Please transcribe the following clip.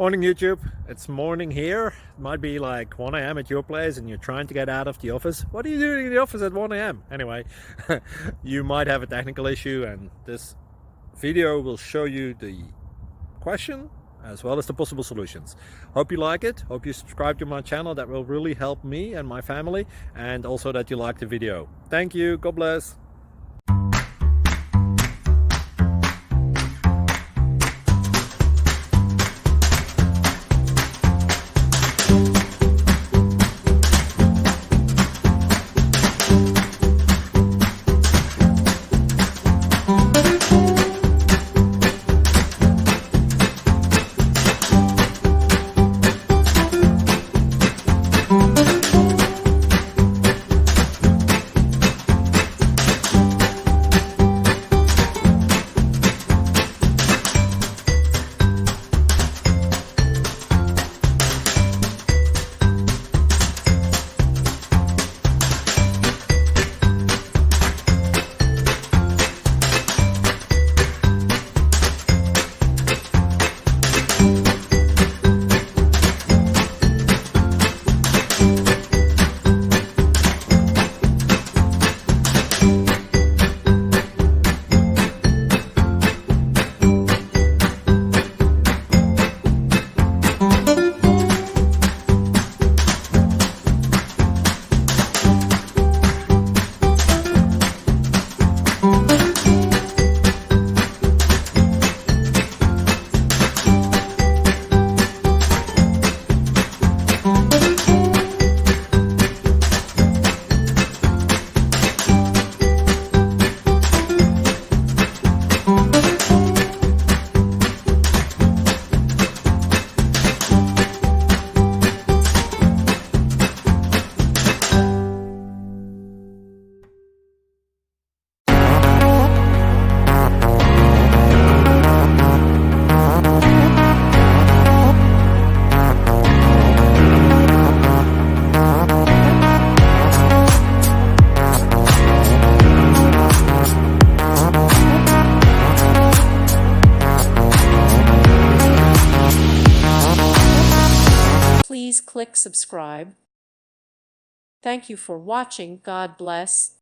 Morning YouTube, it's morning here. It might be like 1 a.m. at your place and you're trying to get out of the office. What are you doing in the office at 1 a.m.? Anyway, you might have a technical issue and this video will show you the question as well as the possible solutions. Hope you like it, hope you subscribe to my channel. That will really help me and my family, and also that you like the video. Thank you, God bless. Please click subscribe. Thank you for watching. God bless.